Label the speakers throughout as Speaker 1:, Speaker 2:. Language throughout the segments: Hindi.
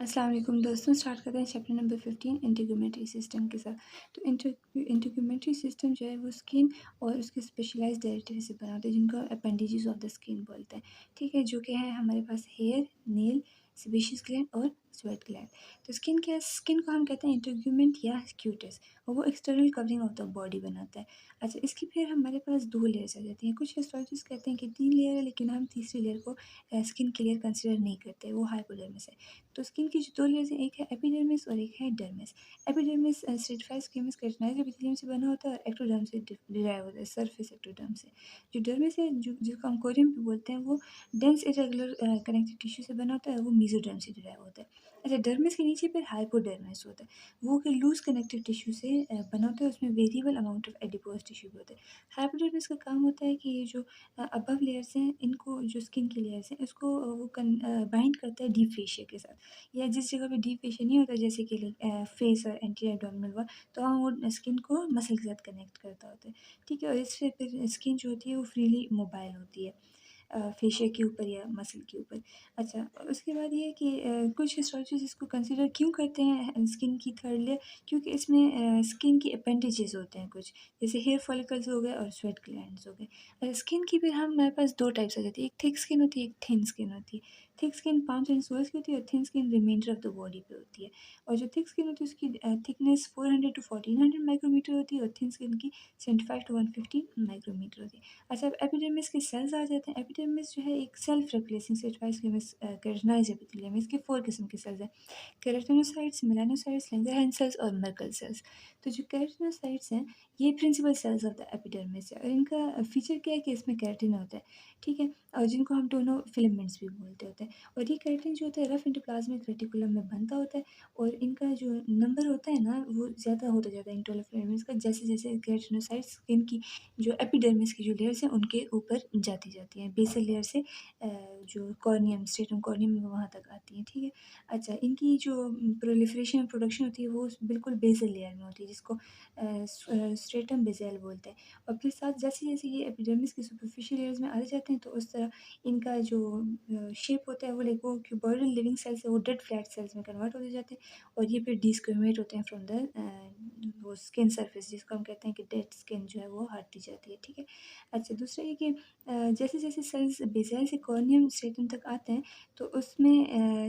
Speaker 1: अस्सलाम वालेकुम दोस्तों। स्टार्ट करते हैं चैप्टर नंबर 15 इंटीग्यूमेंट्री सिस्टम के साथ। तो इंटीग्यूमेंट्री सिस्टम जो है वो स्किन और उसके स्पेशलाइज्ड टेरिटरी से बना होता है जिनको अपेंडेजेस ऑफ द स्किन बोलते हैं। ठीक है, जो कि है हमारे पास हेयर, नेल, सेबेशियस ग्लैंड और स्वेट ग्लैंड। तो स्किन को हम कहते हैं इंटीग्यूमेंट या क्यूटिस, और वो external covering of the body बनाता है। अच्छा, इसकी फिर हमारे पास दो लेयर्स आ जाती हैं। कुछ हिस्टोलॉजिस्ट कहते हैं कि 3 लेयर है, लेकिन हम तीसरी लेयर को स्किन की लेयर कंसिडर नहीं करते, वो हाइपोडर्मिस है। तो स्किन की जो दो लेयर्स हैं, एक है एपिडर्मिस और एक है dermis. Epidermis stratified squamous keratinized epithelium से बना होता है और एक्टोडर्म से डिराइव होता है, सरफेस एक्टोडर्म से। जो डर्मिस है, जो जिसको हम कोरियम भी बोलते हैं, वो डेंस इरेगुलर कनेक्टिव टिश्यू से बना होता है, वो मेसोडर्म से डिराइव होता है। अच्छा, डर्मिस के नीचे फिर हाइपोडर्मिस होता है, वो कि लूज कनेक्टिव टिश्यू से बना होता है, उसमें variable amount of adipose tissue भी होता है। हाइपोडर्मिस का काम होता है कि ये जो अबव लेयर्स हैं, इनको जो स्किन की लेयर्स हैं, इसको वो बाइंड करता है डीप फेशिया के साथ, या जिस जगह पे डीप फेशियल नहीं होता, जैसे कि फेस और एंटी एब्डोमिनल वॉल, तो वहाँ वो स्किन को मसल के साथ कनेक्ट करता होता है। ठीक है, और इससे फिर स्किन जो होती है वो फ्रीली मोबाइल होती है फेशिया के ऊपर या मसल के ऊपर। अच्छा, उसके बाद ये है कि कुछ हिस्टोलॉजिस्ट इसको कंसिडर क्यों करते हैं स्किन की थर्ड लेयर, क्योंकि इसमें स्किन की अपेंडेजेस होते हैं कुछ, जैसे हेयर फॉलिकल्स हो गए और स्वेट ग्लैंड्स हो गए। स्किन की फिर हमारे पास दो टाइप्स आ जाती है, एक थिक स्किन होती है, एक थिन स्किन होती है। Thick skin palms and soles की होती है और thin skin reminder of the body पे होती है। और जो थिक स्किन होती है उसकी थिकनेस 400 to 1400 माइक्रोमीटर होती है, और थिन स्किन की 75 to 150 माइक्रोमीटर होती है। अच्छा, अब एपिडर्मिस के सेल्स आ जाते हैं। एपिडर्मिस जो है एक self replacing stratified squamous keratinized epithelium, इसके 4 किस्म के सेल्स हैं: केराटिनोसाइट्स, मेलानोसाइट्स, लैंगरहैंस सेल्स और मर्कल सेल्स। तो जो केराटिनोसाइट्स हैं, ये principal cells of the epidermis है, और इनका फीचर क्या है कि इसमें केराटिन होता है। ठीक है, और जिनको हम टोनो फिलामेंट्स भी बोलते होते हैं। और ये केराटिन जो होता है रफ एंडोप्लाज्मिक रेटिकुलम में बनता होता है, और इनका जो नंबर होता है ना, वो ज़्यादा होता जाता है इंटरनल फिलामेंट्स का, जैसे जैसे केराटिनोसाइट्स स्किन की जो एपिडर्मिस की जो लेयर्स हैं उनके ऊपर जाती जाती हैं, बेसल लेयर से जो कॉर्नियम, स्ट्रेटम कॉर्नियम वहाँ तक आती हैं। ठीक है, अच्छा, इनकी जो प्रोलिफरेशन और प्रोडक्शन होती है वो बिल्कुल बेसल लेयर में होती है, जिसको स्ट्रेटम बेसेल बोलते हैं। और फिर साथ जैसे जैसे ये एपिडर्मिस की सुपरफिशियल लेयर्स में आते जाते हैं, तो उस तरह इनका जो शेप होता है वो लाइक वो क्यूबॉइडल लिविंग सेल्स है, वो डेड फ्लैट सेल्स में कन्वर्ट होते जाते हैं, और ये फिर डिस्क्रिमिनेट होते हैं फ्रॉम द वो स्किन सरफेस, जिसको हम कहते हैं कि डेड स्किन जो है वो हटती जाती है। ठीक है, अच्छा, दूसरा ये कि जैसे जैसे सेल्स बेसेल से कॉर्नियम स्ट्रेटम तक आते हैं, तो उसमें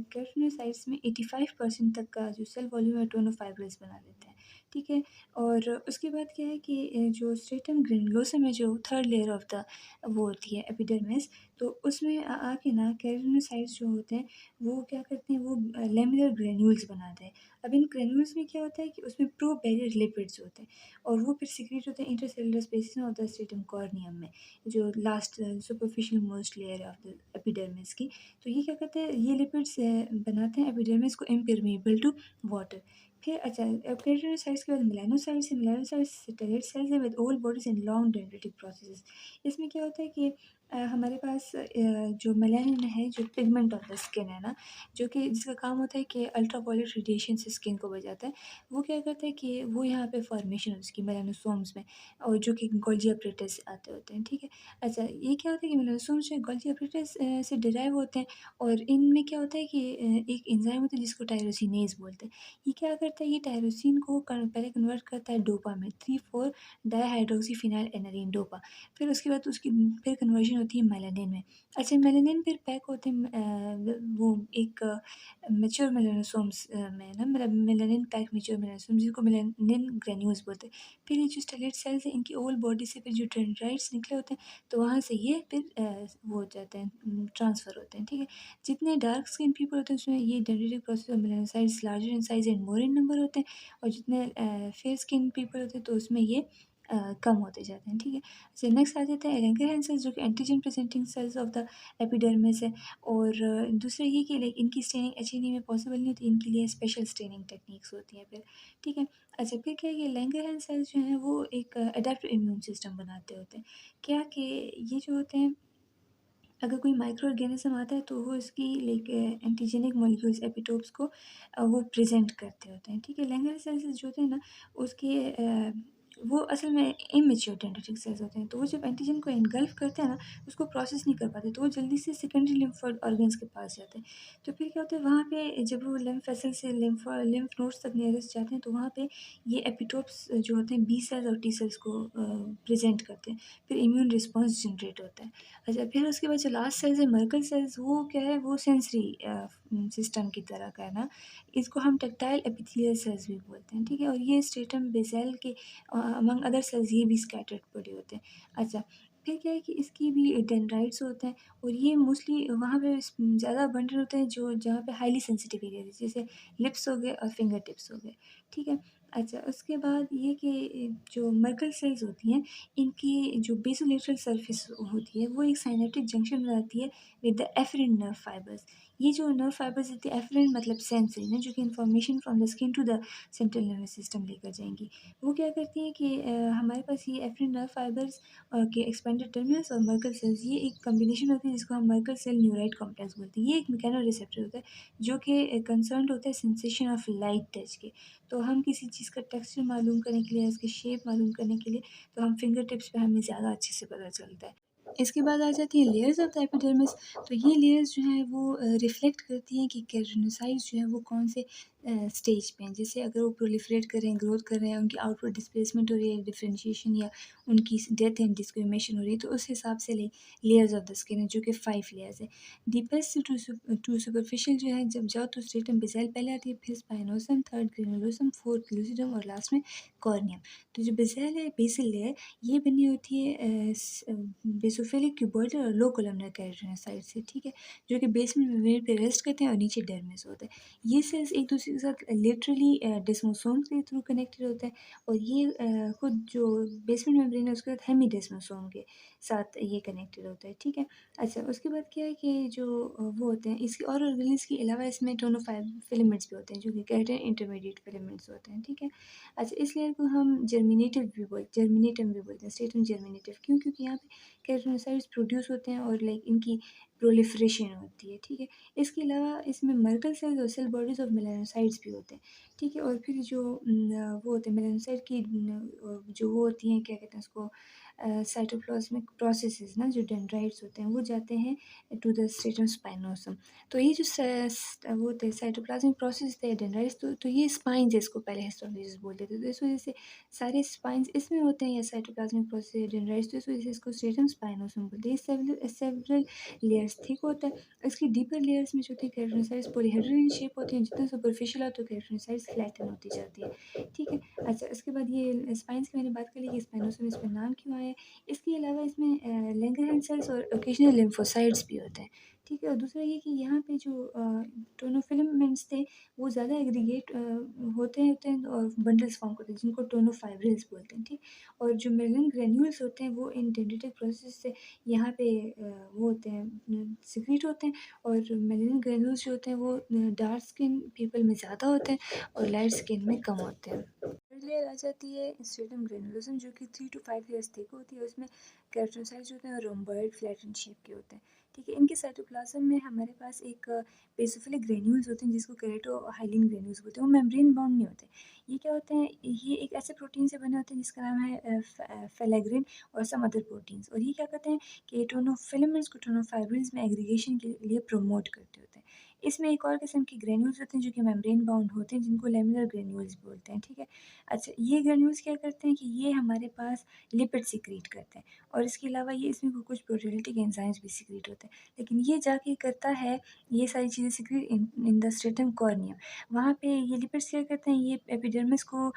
Speaker 1: केराटिनोसाइट्स में 85% तक का जो सेल वॉल्यूम है टोनोफाइब्रस बना देते हैं। ठीक है, और उसके बाद क्या है कि जो स्ट्रेटम ग्रेनुलोसम है, जो थर्ड लेयर ऑफ द वो होती है एपिडर्मिस, तो उसमें आके ना केराटिनोसाइट्स जो होते हैं वो क्या करते हैं, वो लेमिनर ग्रेन्यूल्स बनाते हैं। अब इन ग्रेन्यूल्स में क्या होता है कि उसमें प्रो बैरियर लिपिड्स होते हैं, और वो फिर सीक्रेट होते हैं intercellular spaces of the stratum corneum में, जो last superficial most layer of the epidermis की। तो ये क्या करते हैं, ये लिपिड्स बनाते हैं एपिडर्मिस को इम्परमेबल टू वाटर। फिर अच्छा, अब केराटिनोसाइट्स के बाद मेलानोसाइट्स है। मेलानोसाइट्स सेटेलाइट सेल्स है विद ओल bodies and long dendritic processes. इसमें क्या होता है कि हमारे पास जो मेलानिन है, जो पिगमेंट ऑफ द स्किन है ना, जो कि जिसका काम होता है कि अल्ट्रावायलेट रेडिएशन से स्किन को बचाता है, वो क्या करता है कि वो यहाँ पे फॉर्मेशन होती है उसकी मेलानोसोम्स में, और जो कि गोल्जी अपरेटस से आते होते हैं। ठीक है, अच्छा, ये क्या होता है कि मेलानोसोम्स जो गोल्जी अपरेटस से डिराइव होते हैं, और इनमें क्या होता है कि एक एंजाइम होता है जिसको टायरोसिनेज बोलते हैं। ये क्या करता है, ये टायरोसिन को पहले कन्वर्ट करता है डोपा में, 3,4 डाईहाइड्रोक्सीफिनाइल एनालिन डोपा। फिर उसके बाद उसकी फिर कन्वर्जन होती है मेलानिन में। अच्छा, मेलानिन फिर पैक होते हैं वो एक मैच्योर मेलानोसोम्स में ना, मतलब मेलानिन पैक मैच्योर मेलानोसोम, जिसको मेलानिन ग्रेन्यूल्स बोलते हैं। फिर ये जो स्टेलेट सेल्स हैं, इनकी ओल बॉडी से फिर जो डेंड्राइट्स निकले होते हैं, तो वहाँ से ये फिर वो हो जाते हैं, ट्रांसफ़र होते हैं। ठीक है, जितने डार्क स्किन पीपल होते हैं उसमें ये dendritic process of melanocytes larger in size and more in number होते हैं, और जितने फेयर स्किन पीपल होते हैं तो उसमें ये कम होते जाते हैं। ठीक है, अच्छा, नेक्स्ट आ जाता है लैंगरहैंस सेल्स, जो कि antigen presenting sales of the epidermis है। और दूसरा ये कि लाइक इनकी स्टेनिंग एचएनई में पॉसिबल नहीं होती, इनके लिए स्पेशल स्टेनिंग टेक्निक्स होती हैं फिर। ठीक है, अच्छा, फिर क्या है कि लैंगरहैंस सेल्स जो हैं वो एक अडेप्टिव इम्यून सिस्टम बनाते होते हैं। क्या कि ये जो होते हैं, अगर कोई माइक्रो ऑर्गेनिज्म आता है तो वो इसकी लाइक एंटीजेनिक मॉलिक्यूल्स एपिटोप्स को वो प्रेजेंट करते होते हैं। ठीक है, लैंगर सेल्स जो होते हैं ना, उसके वो असल में इमेच्योर डेंड्रिटिक सेल्स होते हैं। तो वो जब एंटीजन को एनगल्फ करते हैं ना, उसको प्रोसेस नहीं कर पाते, तो वो जल्दी से सेकेंडरी लिम्फ ऑर्गन्स के पास जाते हैं। तो फिर क्या होता है, वहाँ पे जब वो लिम्फ वेसल से लिम्फ नोड्स तक नियरेस्ट जाते हैं, तो वहाँ पे ये एपिटोप्स जो होते हैं बी सेल्स और टी सेल्स को प्रेजेंट करते हैं। फिर इम्यून रिस्पॉन्स जनरेट होता है। अच्छा, फिर उसके बाद जो लास्ट सेल्स है मर्कल सेल्स, वो क्या है, वो सेंसरी सिस्टम की तरह का है ना। इसको हम टैक्टाइल एपिथेलियल सेल्स भी बोलते हैं, ठीक है। और ये स्ट्रेटम बेसेल के अमंग अदर सेल्स ये भी स्कैटर्ड पड़े होते हैं। अच्छा, फिर क्या है कि इसकी भी डेंड्राइट्स होते हैं, और ये मोस्टली वहाँ पे ज़्यादा बंडल होते हैं जो जहाँ पे हाईली सेंसिटिव एरिया है, जैसे लिप्स हो गए और फिंगर टिप्स हो गए, ठीक है। अच्छा, उसके बाद ये कि जो मर्कल सेल्स होती हैं, इनकी जो बेसोलेटरल सरफेस होती है, वो एक साइनेप्टिक जंक्शन बनाती है with the efferent nerve fibres. ये जो नर्व फाइबर्स होती है, एफरेंट मतलब सेंसरी ना, जो कि information from the skin to the central nervous system लेकर जाएंगी। वो क्या करती हैं कि हमारे पास ये एफरेंट नर्व फाइबर्स के एक्सपेंडेड टर्मिनस और मर्कल सेल्स, ये एक कॉम्बिनेशन होती है जिसको हम मर्कल सेल न्यूराइड कॉम्प्लेक्स बोलते हैं। ये एक मैकेनो रिसेप्टर होता है जो कि कंसर्न होता है सेंसेशन ऑफ लाइट टच के। तो हम किसी चीज़ का टेक्सचर मालूम करने के लिए, उसकी शेप मालूम करने के लिए, तो हम फिंगर टिप्स पे हमें ज़्यादा अच्छे से पता चलता है। इसके बाद आ जाती हैं लेयर्स ऑफ द एपिडर्मिस। तो ये लेयर्स जो हैं वो रिफ्लेक्ट करती हैं कि केराटिनोसाइट्स जो हैं वो कौन से स्टेज पे हैं। जैसे अगर वो प्रोलिफरेट कर रहे हैं, ग्रोथ कर रहे हैं, उनकी आउटवर्ड डिस्प्लेसमेंट हो रही है, डिफरेंशिएशन या उनकी डेथ एंड डिस्क्रिमिनेशन हो रही है, तो उस हिसाब से लेयर्स ऑफ द स्किन है, जो कि 5 लेयर्स है। डीपेस्ट टू सुपरफिशियल जो है, जब जाओ तो स्ट्रेटम बेसल पहले आती है, फिर spinosum, third granulosum, fourth lucidum और लास्ट में कॉर्नियम। तो जो बेसल है, बेसल लेयर, ये बनी होती है बेसोफिलिक क्यूबॉइडल और लो कोलमनर केराटिनोसाइट से, ठीक है, जो कि बेसमेंट मेम्ब्रेन पे रेस्ट करते हैं और नीचे डर्मिस होता है। ये सेल्स एक दूसरे के साथ लिटरली डेस्मोसोम के थ्रू कनेक्टेड होते हैं, और ये खुद जो बेसमेंट मेम्ब्रेन है उसके साथ हेमीडेस्मोसोम के साथ ये कनेक्टेड होता है, ठीक है। अच्छा, उसके बाद क्या है कि जो वो होते हैं इसकी और ऑर्गेनेल्स के अलावा इसमें टोनोफाइव फिलामेंट्स भी होते हैं, जो कि केराटिन इंटरमीडिएट फिलामेंट्स होते हैं, ठीक है। अच्छा, इस लेयर को हम जर्मिनेटम भी बोलते हैं, स्टेटम जर्मिनेटिव, क्यों? क्योंकि यहाँ पे केराटिनोसाइट्स प्रोड्यूस होते हैं और लाइक इनकी प्रोलिफरेशन होती है, ठीक है। इसके अलावा इसमें मर्कल सेल्स और सेल बॉडीज ऑफ मेलानोसाइट्स भी होते हैं, ठीक है। और फिर जो वो होते हैं मेलानोसाइट की जो वो होती हैं, क्या कहते हैं उसको, साइटोप्लाज्मिक प्रोसेसेस ना, जो डेंड्राइट्स होते हैं, वो जाते हैं टू द स्ट्रेटम स्पाइनोसम। तो ये जो वो होते हैं साइटोप्लाज्मिक प्रोसेस थे डेंड्राइट्स, तो ये स्पाइन्स, इसको पहले हिस्टोलॉजिस्ट बोलते थे, तो इस वजह से सारे स्पाइन्स इसमें होते हैं, या साइटोप्लाज्मिक प्रोसेस डेंड्राइट्स, तो इस वजह से इसको स्ट्रेटम स्पाइनोसम बोलते हैं। सेवरल लेयर्स थिक होता है। इसकी डीपर लेयर्स में जो होती है केराटिनोसाइट्स पॉलीहेड्रल इन शेप होती हैं, जितना सुपरफिशियल होता है केराटिनोसाइट्स फ्लैटन होती जाती है, ठीक है। अच्छा, इसके बाद ये स्पाइन्स की मैंने बात कर ली कि स्पाइनोसम इस पर नाम क्यों आया है। इसके अलावा इसमें लैंगरहैंस सेल्स और ओकेजनल लिम्फोसाइट्स भी होते हैं, ठीक है। और दूसरा ये कि यहाँ पे जो टोनोफिलामेंट्स थे, वो ज़्यादा एग्रीगेट होते हैं और बंडल्स फॉर्म करते हैं, जिनको टोनोफाइब्रिल्स बोलते हैं, ठीक। और जो मेलन ग्रेन्यूल्स होते हैं, वो इन डेंड्रिटिक प्रोसेस से यहाँ पे वो होते हैं, सिक्रीट होते हैं। और मेलन ग्रेन्यूल्स जो होते हैं वो डार्क स्किन पीपल में ज़्यादा होते हैं और लाइट स्किन में कम होते हैं। थर्ड लेयर आ जाती है स्ट्रेटम ग्रेनुलोसम, जो कि 3 to 5 लेयर्स थिक होती है। उसमें केराटिनोसाइट्स होते हैं और रोम्बॉइड फ्लैटेंड शेप के होते हैं, ठीक है। इनके साइटोप्लाज्म में हमारे पास एक बेसोफिलिक ग्रेन्यूल्स होते हैं, जिसको केराटोहाइलिन ग्रेन्यूल्स बोलते हैं। वो मेम्ब्रेन बाउंड नहीं होते। ये क्या होते हैं, ये एक ऐसे प्रोटीन से बने होते हैं जिसका नाम है फेलेग्रिन और सम अदर प्रोटीन्स। और ये क्या करते हैं कि टोनोफिलामेंट्स को टोनोफाइब्रिल्स में एग्रीगेशन के लिए प्रमोट करते होते हैं। इसमें एक और किस्म के ग्रेन्यूल्स होते हैं जो कि मेम्ब्रेन बाउंड होते हैं, जिनको लेमिनर ग्रेन्यूल्स बोलते हैं, ठीक है। अच्छा, ये ग्रेन्यूल्स क्या करते हैं कि ये हमारे पास लिपिड सिक्रीट करते हैं, और इसके अलावा ये इसमें कुछ प्रोटीयोलिटिक एंजाइम्स भी सिक्रीट होते हैं। लेकिन ये जाके करता है ये सारी चीज़ें secrete in the stratum corneum. वहाँ पे ये लिपिड्स क्या करते हैं, ये एपिडर्मिस को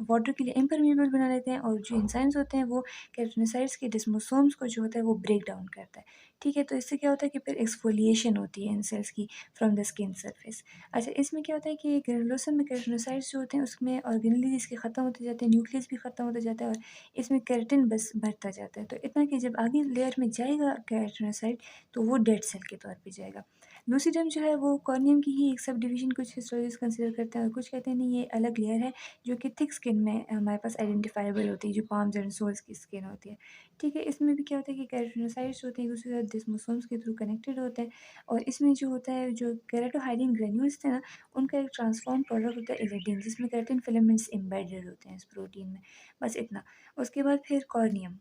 Speaker 1: वाटर के लिए इम्परमिएबल बना देते हैं, और जो एंजाइम्स होते हैं वो केराटिनोसाइट्स के डिस्मोसोम्स को जो होता है वो ब्रेक डाउन करता है, ठीक है। तो इससे क्या होता है कि फिर एक्सफोलिएशन होती है इन सेल्स की फ्रॉम द स्किन सरफेस। अच्छा, इसमें क्या होता है कि ग्रेनुलोसम में केराटिनोसाइट्स जो होते हैं उसमें ऑर्गेनेली इसके ख़त्म होते जाते हैं, न्यूक्लियस भी ख़त्म होता जाता है, और इसमें केराटिन बस बढ़ता जाता है। तो इतना कि जब आगे लेयर में जाएगा केराटिनोसाइट, तो वो डेड सेल के तौर पे जाएगा। लूसीडम जो है वो कॉर्नियम की ही एक सब डिवीज़न कुछ हिस्टोरियंस कंसिडर करते हैं और कुछ कहते हैं नहीं, ये अलग लेयर है जो कि थिक स्किन में हमारे पास आइडेंटिफाइबल होती है, जो पाम्स एंड सोल्स की स्किन होती है। ठीक है, इसमें भी क्या होता है कि केराटिनोसाइट्स होते हैं एक-दूसरे के साथ डिस्मोसोम्स के थ्रू कनेक्टेड होते हैं और इसमें जो होता है, जो केराटोहाइडिन ग्रैन्यूल्स थे ना, उनका एक ट्रांसफॉर्म प्रोडक्ट होता है इरिडिन, जिसमें केराटिन फिलामेंट्स एम्बेडेड होते हैं इस प्रोटीन में। बस इतना। उसके बाद फिर कॉर्नियम।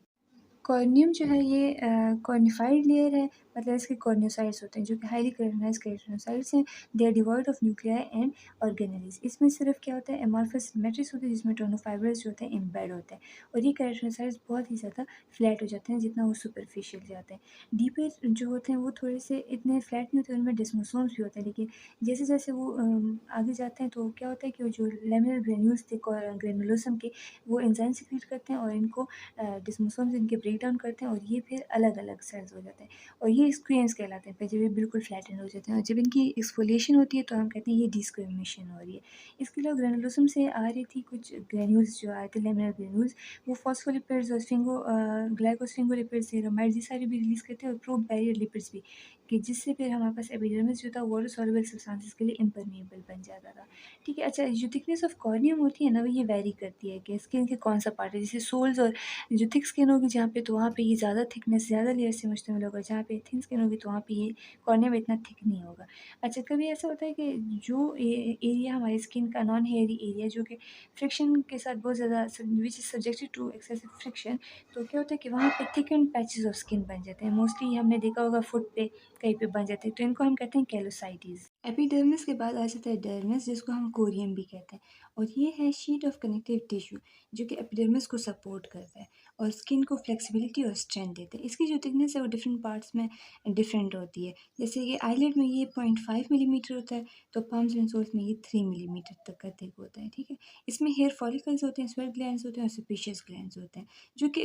Speaker 1: कॉर्नियम जो है ये कॉर्निफाइड लेयर है, मतलब इसके कॉर्नियोसाइट्स होते हैं जो कि हाईली केराटिनाइज्ड केराटिनोसाइट्स हैं। They are devoid of nuclei and organelles. इसमें सिर्फ क्या होता है, एमॉर्फस सिमेट्रिस होती है जिसमें टोनोफाइबर्स जो होते हैं एम्बेड होते हैं और ये केराटिनोसाइट्स बहुत ही ज़्यादा फ्लैट हो जाते हैं जितना वो सुपरफिशियल जाते हैं। डीपर जो होते हैं वो थोड़े से इतने फ्लैट नहीं होते, उनमें डिस्मोसोम्स भी होते हैं, लेकिन जैसे जैसे वो आगे जाते हैं तो क्या होता है कि वो जो लेमिनल ग्रेन्यूल्स थे ग्रेनुलोसम के, वो एंजाइम सिक्रीट करते हैं और इनको डिस्मोसोम्स इनके ब्रेक डाउन करते हैं और ये फिर अलग-अलग सेल्स हो जाते हैं और ये स्क्वेम्स कहलाते हैं फिर जब ये बिल्कुल फ्लैटेंड हो जाते हैं और जब इनकी एक्सफोलिएशन होती है तो हम कहते हैं ये डिस्क्रिमिनेशन हो रही है। इसके अलावा ग्रेनुलोसम से आ रही थी कुछ ग्रैन्यूल्स जो आए थे, लेमिनर ग्रैन्यूल्स, वो फॉस्फोलिपिड्स और ग्लाइकोस्फिंगोलिपिड्स, सेरोमाइड्स ये सारे भी रिलीज़ करते हैं और प्रो बैरियर लिपिड्स भी, कि जिससे फिर हमारे पास एपिडर्मिस जो था वाटर सॉल्युबल सब्सटेंसेस के लिए इम्परमिएबल बन जाता था। ठीक है, अच्छा, जो थिकनेस ऑफ कॉर्नियम होती है ना, वो ये वैरी करती है कि स्किन के कौन सा पार्ट है, जैसे सोल्स और जो थिक स्किन होगी जहाँ पे, तो वहाँ पे ये ज़्यादा थिकनेस ज़्यादा लेयर से मुश्तमिल होगा, जहाँ पे थिन स्किन होगी तो वहाँ पे ये कॉर्नियम इतना थिक नहीं होगा। अच्छा, कभी ऐसा होता है कि जो एरिया हमारी स्किन का नॉन हेयरी एरिया जो कि फ्रिक्शन के साथ बहुत ज़्यादा which is subjected to excessive friction, तो क्या होता है कि वहाँ पे थिकन पैचेस ऑफ स्किन बन जाते हैं। मोस्टली हमने देखा होगा फुट पे कहीं पे बन जाते हैं, तो इनको हम कहते हैं कैलोसाइटिस। एपिडर्मिस के बाद आ जाता है डर्मिस, जिसको हम कोरियम भी कहते हैं और ये है शीट ऑफ कनेक्टिव टिश्यू जो कि एपिडर्मिस को सपोर्ट करता है और स्किन को फ्लेक्सिबिलिटी और स्ट्रेंथ देते हैं। इसकी जो थिकनेस है वो डिफरेंट पार्ट्स में डिफरेंट होती है, जैसे कि आईलिड में ये 0.5 मिलीमीटर होता है, तो पम्स एंड सोल्स में ये 3 मिलीमीटर तक का थिक होता है। ठीक है, इसमें हेयर फॉलिकल्स होते हैं, स्वेट ग्लैंड्स होते हैं और सेपीशियस ग्लैंड्स होते हैं जो कि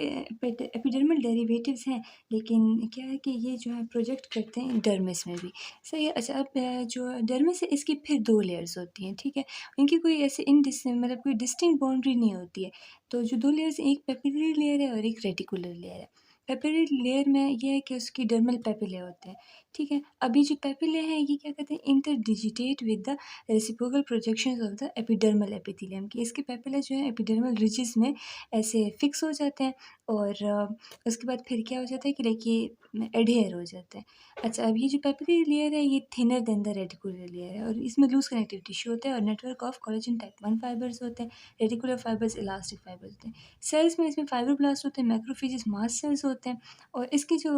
Speaker 1: एपिडर्मल डेरिवेटिव्स हैं, लेकिन क्या है कि ये जो है प्रोजेक्ट करते हैं डर्मिस में भी। सही है। अच्छा, अब जो डर्मिस है इसकी फिर 2 लेयर्स होती हैं, ठीक है? इनकी कोई ऐसे मतलब कोई डिस्टिंक्ट बाउंड्री नहीं होती है। तो जो 2 लेयर्स हैं, एक पेपिलरी लेयर है और एक रेटिकुलर लेयर है। पेपिलरी लेयर में ये है कि उसकी डर्मल पेपिले होते हैं, ठीक है? अब ये जो पेपिले हैं ये क्या कहते हैं, interdigitate with the reciprocal projections of the epidermal epithelium, कि इसके पेपिले जो हैं एपिडर्मल रिजेस में ऐसे फिक्स हो जाते हैं और उसके बाद फिर क्या हो जाता है कि लाइक ये एडहेयर हो जाता है। अच्छा, अब ये जो पेपिलरी लेयर है ये thinner than the reticular layer है और इसमें लूज कनेक्टिव टिश्यू होता है और network of collagen type 1 fibres होते हैं, रेटिकुलर फाइबर्स, इलास्टिक फाइबर्स होते हैं। सेल्स में इसमें फाइब्रोब्लास्ट होते हैं, मैक्रोफेजेस, मास्ट सेल्स होते हैं और इसके जो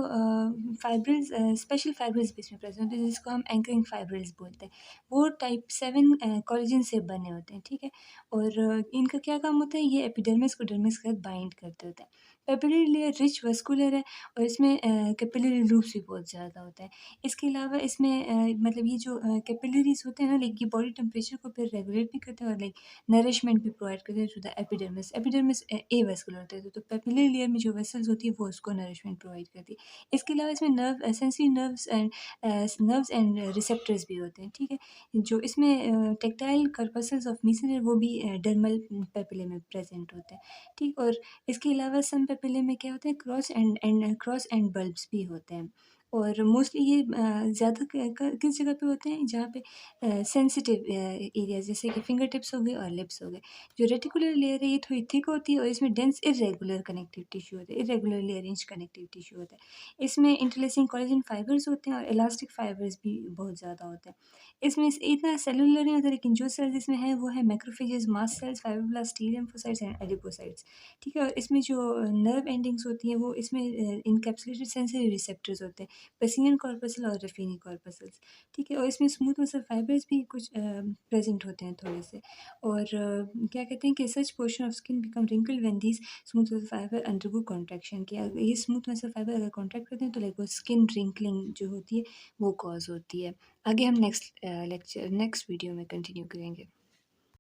Speaker 1: स्पेशल फाइबर्स भी इसमें प्रेजेंट होते हैं जिसको हम एंकरिंग फाइबर्स बोलते हैं। वो टाइप 7 कोलेजन से बने होते हैं, ठीक है? और इनका क्या काम होता है, ये एपिडर्मिस को डर्मिस के साथ बाइंड करते होते हैं। पेपिलरी लेयर रिच वस्कुलर है और इसमें कैपिलरी लूप्स भी बहुत ज़्यादा होता है। इसके अलावा इसमें मतलब ये जो कैपिलरीज़ होते हैं ना, लाइक ये बॉडी टेम्परेचर को फिर रेगुलेट भी करते हैं और लाइक नरिशमेंट भी प्रोवाइड करते हैं to the epidermis. Epidermis avascular होता है, तो पेपिलरी लेयर में जो वेसल्स होती है वो उसको नरिशमेंट प्रोवाइड करती है। इसके अलावा इसमें सेंसरी नर्व्स एंड रिसेप्टर्स भी होते हैं, ठीक है? जो इसमें टेक्टाइल कर्पस्कल्स ऑफ मेसनरी वो भी डर्मल पेपिले में प्रेज़ेंट होते हैं, ठीक? और इसके अलावा सम पेपिले में क्या होता है, क्रॉस एंड बल्ब्स भी होते हैं और मोस्टली ये ज़्यादा किस जगह पे होते हैं, जहाँ पे सेंसिटिव एरियाज जैसे कि फिंगर टिप्स हो गए और लिप्स हो गए। जो रेटिकुलर लेयर है ये थोड़ी थिक होती है और इसमें डेंस इरेगुलर कनेक्टिव टिश्यू होता है, इरेगुलरली अरेंज कनेक्टिव टिश्यू होता है। इसमें इंटरलेसिंग कोलेजन फाइबर्स होते हैं और इलास्टिक फाइबर्स भी बहुत ज़्यादा होते हैं। इसमें इतना सेलुलर नहीं होता, लेकिन जो सेल्स इसमें है वो है macrophages, mast cells, fibroblast, T lymphocytes and adipocytes, ठीक है? और इसमें जो नर्व एंडिंग्स होती हैं वो इसमें इनकैप्सुलेटेड सेंसरी रिसेप्टर्स होते हैं, पेसियन कॉर्पसल और रफीनी कॉर्पसल्स, ठीक है? और इसमें स्मूथ मसल फाइबर्स भी कुछ प्रेजेंट होते हैं थोड़े से और क्या कहते हैं कि such portion of skin become wrinkled when these smooth muscle fiber undergo contraction, कि अगर ये स्मूथ मसल फाइबर अगर कॉन्ट्रैक्ट करते हैं तो लाइक वो स्किन रिंकलिंग जो होती है वो कॉज होती है। आगे हम नेक्स्ट वीडियो में कंटिन्यू करेंगे।